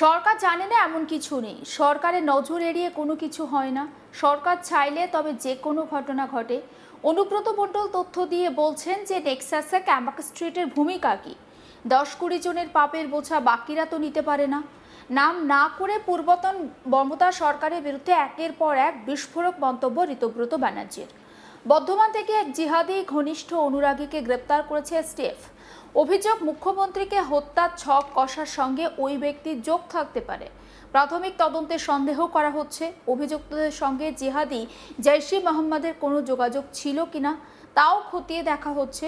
সরকার জানে না এমন কিছু নেই। সরকারের নজর এড়িয়ে কোনো কিছু হয় না। সরকার চাইলে তবে যে কোনো ঘটনা ঘটে। অনুব্রত মণ্ডল তথ্য দিয়ে বলছেন যে নেক্সাসে ক্যাম্পাস স্ট্রিটের ভূমিকা কি। 10-20 জনের পাপের বোঝা বাকিরা তো নিতে পারে না। নাম না করে পূর্বতন মমতা সরকারের বিরুদ্ধে একের পর এক বিস্ফোরক মন্তব্য ঋতব্রত ব্যানার্জির। বর্ধমান থেকে এক জিহাদি ঘনিষ্ঠ অনুরাগীকে গ্রেপ্তার করেছে এসটিএফ। অভিযোগ, মুখ্যমন্ত্রীকে হত্যার ছক কষার সঙ্গে ওই ব্যক্তির যোগ থাকতে পারে। প্রাথমিক তদন্তে সন্দেহ করা হচ্ছে অভিযুক্তদের সঙ্গে জিহাদি জৈশ-ই মোহাম্মদের কোনো যোগাযোগ ছিল কিনা তাও খতিয়ে দেখা হচ্ছে।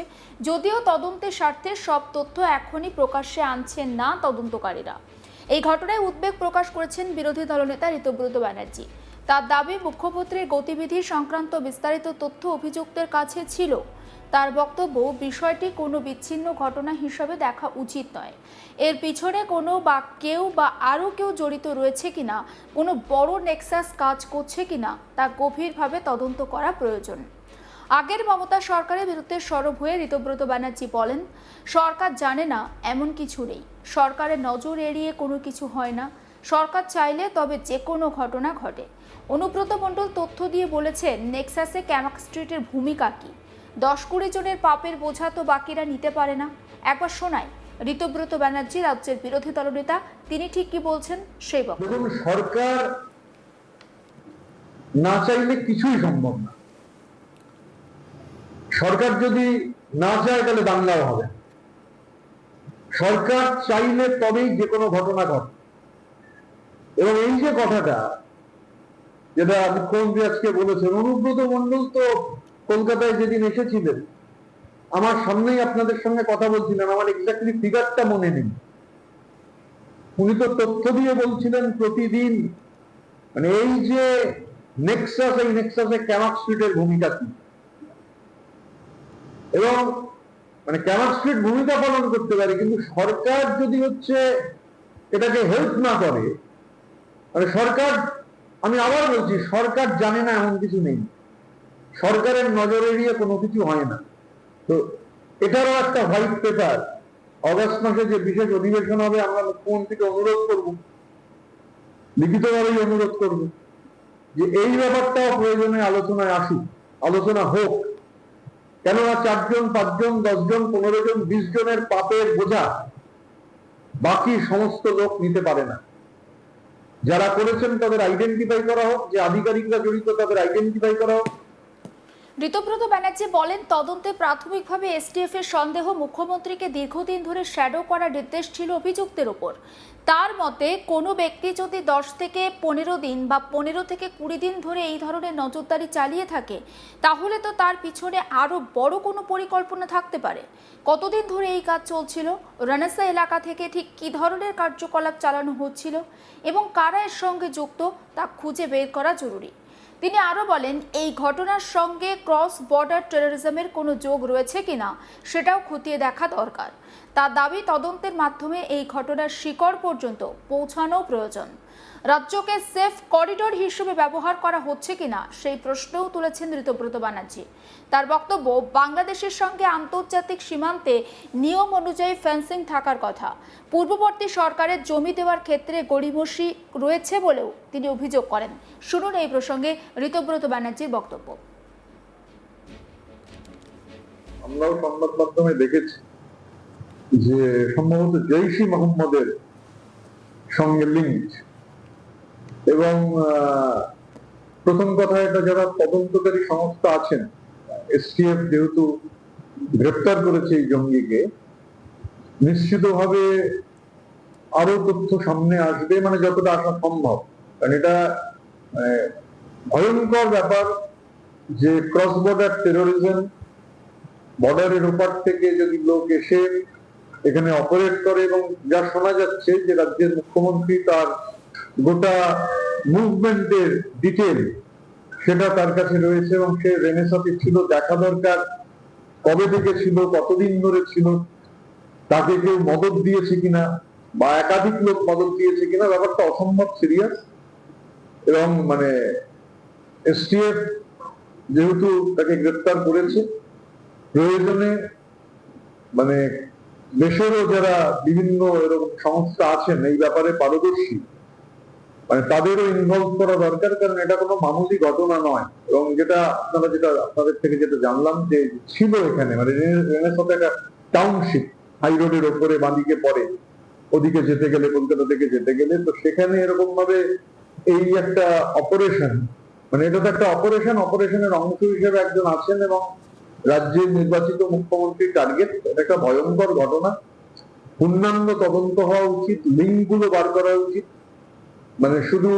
যদিও তদন্তের স্বার্থে সব তথ্য এখনই প্রকাশ্যে আনছেন না তদন্তকারীরা। এই ঘটনায় উদ্বেগ প্রকাশ করেছেন বিরোধী দলনেতা ঋতব্রত ব্যানার্জি। তার দাবি, মুখ্যমন্ত্রীর গতিবিধি সংক্রান্ত বিস্তারিত তথ্য অভিযুক্তের কাছে ছিল। তার বক্তব্য, বিষয়টি কোনো বিচ্ছিন্ন ঘটনা হিসাবে দেখা উচিত নয়। এর পিছনে কোনো বা কেউ বা আরও কেউ জড়িত রয়েছে কিনা, কোনো বড় নেক্সাস কাজ করছে কিনা তা গভীরভাবে তদন্ত করা প্রয়োজন। আগের মমতা সরকারের বিরুদ্ধে সরব হয়ে ঋতব্রত ব্যানার্জি বলেন, সরকার জানে না এমন কিছু নেই। সরকারের নজর এড়িয়ে কোনো কিছু হয় না। সরকার চাইলে তবে যে কোনো ঘটনা ঘটে। অনুব্রত মণ্ডল তথ্য দিয়ে বলেছেন, নেক্সাসে ক্যাম্পাস স্ট্রিটের ভূমিকা কি। 10-20 জনের পাপের বোঝা তো বাকিরা নিতে পারে না। একবার শোনাই ঋতব্রত ব্যানার্জি, রাজ্যের বিরোধী দলনেতা, তিনি ঠিক কি বলছেন সেই বক্তব্য। সরকার না চাইলে কিছুই সম্ভব না। সরকার যদি না চায় তাহলে দাঙ্গাও হবে। সরকার চাইলে তবেই যে কোনো ঘটনা ঘটে। এবং এই যে কথাটা যেটা মুখ্যমন্ত্রী আজকে বলেছেন, অনুব্রত মণ্ডল তো কলকাতায় যেদিন এসেছিলেন আমার সামনেই আপনাদের সঙ্গে কথা বলছিলেন, আমার এক্স্যাক্টলি ফিগারটা মনে নেই। উনি তো তথ্য দিয়ে বলছিলেন প্রতিদিন, মানে এই যে নেক্সাস, এই নেক্সাসে ক্যাম্পাস স্ট্রিটের ভূমিকা কি, এবং মানে ক্যাম্পাস স্ট্রিট ভূমিকা পালন করতে পারে, কিন্তু সরকার যদি এটাকে হেল্প না করে, মানে সরকার, আমি আবার বলছি, সরকার জানে না এমন কিছু নেই। সরকারের নজর এড়িয়ে কোনো কিছু হয় না। তো এটারও একটা হোয়াইট পেপার অগস্ট মাসে যে বিশেষ অধিবেশন হবে, আমরা মুখ্যমন্ত্রীকে অনুরোধ করব, লিখিতভাবেই অনুরোধ করব যে এই ব্যাপারটাও প্রয়োজনে আলোচনায় আসুক, আলোচনা হোক। কেননা 4 জন, 5 জন, 10 জন, 15 জন, 20 জনের পাপের বোঝা বাকি সমস্ত লোক নিতে পারে না। যারা করেছেন তাদের আইডেন্টিফাই করা হোক, যে আধিকারিকরা জড়িত তাদের আইডেন্টিফাই করা হোক। ঋতব্রত ব্যানার্জি বলেন, তদন্তে প্রাথমিকভাবে এসটিএফ এর সন্দেহ মুখ্যমন্ত্রীকে দীর্ঘদিন ধরে শ্যাডো করার নির্দেশ ছিল অভিযুক্তের ওপর। তার মতে, কোনো ব্যক্তি যদি 10 থেকে 15 দিন বা 15 থেকে 20 দিন ধরে এই ধরনের নজরদারি চালিয়ে থাকে, তাহলে তো তার পিছনে আরও বড় কোনো পরিকল্পনা থাকতে পারে। কতদিন ধরে এই কাজ চলছিল, রানাসা এলাকা থেকে ঠিক কী ধরনের কার্যকলাপ চালানো হচ্ছিল এবং কারা এর সঙ্গে যুক্ত তা খুঁজে বের করা জরুরি। তিনি আরও বলেন, এই ঘটনার সঙ্গে ক্রস বর্ডার টেরোরিজমের কোনো যোগ রয়েছে কিনা সেটাও খতিয়ে দেখা দরকার। তার দাবি, তদন্তের মাধ্যমে এই ঘটনার শিকড় পর্যন্ত পৌঁছানো প্রয়োজন। রাজ্যকে সেফ করিডোর হিসেবে ব্যবহার করা হচ্ছে কিনা সেই প্রশ্নও তুলেছেন ঋতব্রত ব্যানার্জি। তার বক্তব্য, বাংলাদেশের সঙ্গে আন্তর্জাতিক সীমান্তে নিয়ম অনুযায়ী ফেন্সিং থাকার কথা। পূর্ববর্তী সরকারের জমি দেওয়ার ক্ষেত্রে গড়িমসি রয়েছে বলেও তিনি অভিযোগ করেন। শুনুন এই প্রসঙ্গে ঋতব্রত ব্যানার্জির বক্তব্য। আমরাও সংবাদ মাধ্যমে দেখেছি যে সম্ভবত জৈশ-ই মোহাম্মদের সঙ্গে লিঙ্ক, এবং প্রথম কথা, এটা যারা তদন্তকারী সংস্থা আছেন, এসটিএফ যেহেতু গ্রেপ্তার করেছে এই জঙ্গিকে, নিশ্চিতভাবে আরো তথ্য সামনে আসবে, মানে যতটা আসা সম্ভব। কারণ এটা ভয়ঙ্কর ব্যাপার যে ক্রস বর্ডার টেরোরিজম, বর্ডারের ওপার থেকে যদি লোক এসে এখানে অপারেট করে, এবং যা শোনা যাচ্ছে যে রাজ্যের মুখ্যমন্ত্রী তার গোটা মুভমেন্টের ডিটেল সেটা তার কাছে রয়েছে, এবং সে রেনেসাতে ছিল। দেখা দরকার কবে থেকে ছিল, কতদিন ধরে ছিল, তাকে কেউ মদত দিয়েছে কিনা বা একাধিক লোক মদত দিয়েছে কিনা। ব্যাপারটা অসম্ভব সিরিয়াস, এবং মানে এসটিএফ যেহেতু তাকে গ্রেপ্তার করেছে, প্রয়োজনে মানে দেশেরও যারা বিভিন্ন এরকম সংস্থা আছেন এই ব্যাপারে পারদর্শী, মানে তাদেরও ইনভলভ করা দরকার, কারণ এটা কোনো মামুলি ঘটনা নয়। এবং যেটা আপনাদের থেকে যেটা জানলাম যে ছিল এখানে, মানে রেনেসাতে একটা টাউনশিপ হাই রোডের ওপরে বাঁদিকে পড়ে, ওদিকে যেতে গেলে, কলকাতা থেকে যেতে গেলে, তো সেখানে এরকম ভাবে এই একটা অপারেশন, মানে এটা তো একটা অপারেশনের অংশ হিসেবে একজন আছেন এবং রাজ্যের নির্বাচিত মুখ্যমন্ত্রীর টার্গেট। এটা একটা ভয়ঙ্কর ঘটনা, পূর্ণাঙ্গ তদন্ত হওয়া উচিত, লিঙ্ক গুলো বার করা উচিত। মানে শুধু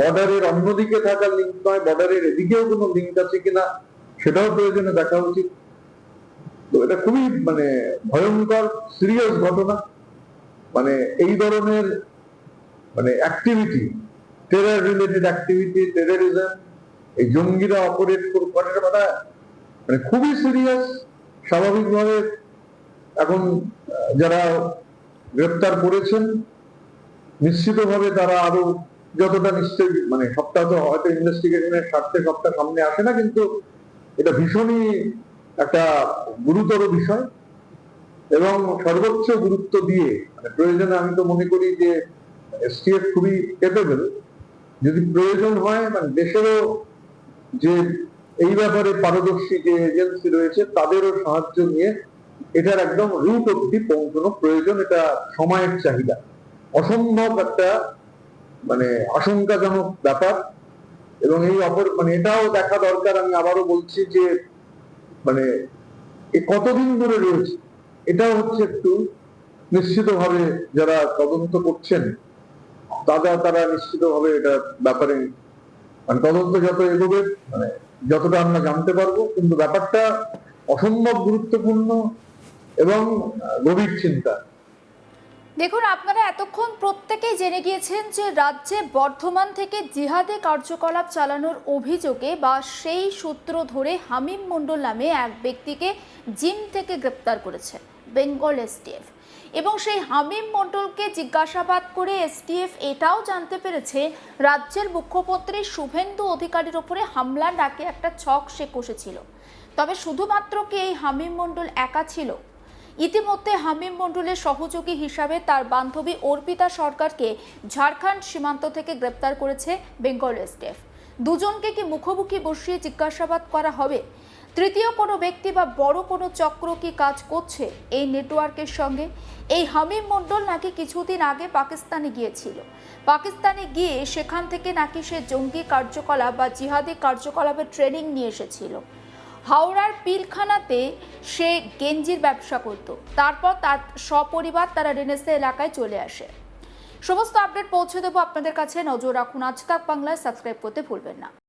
বর্ডারের অন্যদিকে থাকা লিঙ্ক নয়, বর্ডারের এদিকেও কোনো লিঙ্ক আছে কিনা সেটাও প্রয়োজনে দেখা উচিত। তো এটা খুবই মানে ভয়ঙ্কর সিরিয়াস ঘটনা। মানে এই ধরনের মানে activity, terror related activity, terrorism, এই জঙ্গিরা অপারেট করে, মানে খুবই সিরিয়াস। স্বাভাবিকভাবে এখন যারা গ্রেপ্তার করেছেন নিশ্চিতভাবে তারা আরো যতটা নিশ্চয়ই, মানে সবটা তো হয়তো ইনভেস্টিগেশনের স্বার্থে সবটা সামনে আসে না, কিন্তু এটা ভীষণই একটা গুরুতর বিষয় এবং সর্বোচ্চ গুরুত্ব দিয়ে, মানে প্রয়োজনে আমি তো মনে করি যে এসটিএফ খুবই ক্যাপেবল, যদি প্রয়োজন হয় মানে দেশেরও যে এই ব্যাপারে পারদর্শী যে এজেন্সি রয়েছে তাদেরও সাহায্য নিয়ে এটার একদম রুট অব্দি পৌঁছানো প্রয়োজন। এটা সময়ের চাহিদা, অসম্ভব একটা মানে আশঙ্কাজনক ব্যাপার। এবং এই মানে এটাও দেখা দরকার, আমি আবারও বলছি যে মানে কতদিন ধরে রয়েছে এটাও হচ্ছে একটু নিশ্চিতভাবে যারা তদন্ত করছেন তারা নিশ্চিতভাবে এটা ব্যাপারে মানে তদন্ত যত এগোবে মানে যতটা আমরা জানতে পারবো, কিন্তু ব্যাপারটা অসম্ভব গুরুত্বপূর্ণ এবং গভীর চিন্তা। দেখুন, আপনারা এতক্ষণ প্রত্যেকেই জেনে গিয়েছেন যে রাজ্যে বর্ধমান থেকে জিহাদি কার্যকলাপ চালানোর অভিযোগে বা সেই সূত্র ধরে হামিম মণ্ডল নামে এক ব্যক্তিকে জিম থেকে গ্রেপ্তার করেছে বেঙ্গল এসটিএফ। এবং সেই হামিম মণ্ডলকে জিজ্ঞাসাবাদ করে এসটিএফ এটাও জানতে পেরেছে রাজ্যের মুখ্যমন্ত্রী শুভেন্দু অধিকারীর ওপরে হামলার নাকি একটা ছক সে কষেছিল। তবে শুধুমাত্র কি এই হামিম মণ্ডল একা ছিল? ইতিমধ্যে হামিম মণ্ডলের সহযোগী হিসাবে তার বান্ধবী অর্পিতা সরকারকে ঝাড়খণ্ড সীমান্ত থেকে গ্রেপ্তার করেছে বেঙ্গল এসটিএফ। দুজনকে কি মুখোমুখি বসিয়ে জিজ্ঞাসাবাদ করা হবে? তৃতীয় কোনো ব্যক্তি বা বড় কোনো চক্র কি কাজ করছে এই নেটওয়ার্কের সঙ্গে? এই হামিম মণ্ডল নাকি কিছুদিন আগে পাকিস্তানে গিয়েছিল, পাকিস্তানে গিয়ে সেখান থেকে নাকি সে জঙ্গি কার্যকলাপ বা জিহাদি কার্যকলাপের ট্রেনিং নিয়ে এসেছিল। হাওড়ার পিলখানাতে সে গেঞ্জির ব্যবসা করত, তারপর তার সপরিবার তারা রেনেসা এলাকায় চলে আসে। সমস্ত আপডেট পৌঁছে দেবো আপনাদের কাছে, নজর রাখুন আজ তাক বাংলায়, সাবস্ক্রাইব করতে ভুলবেন না।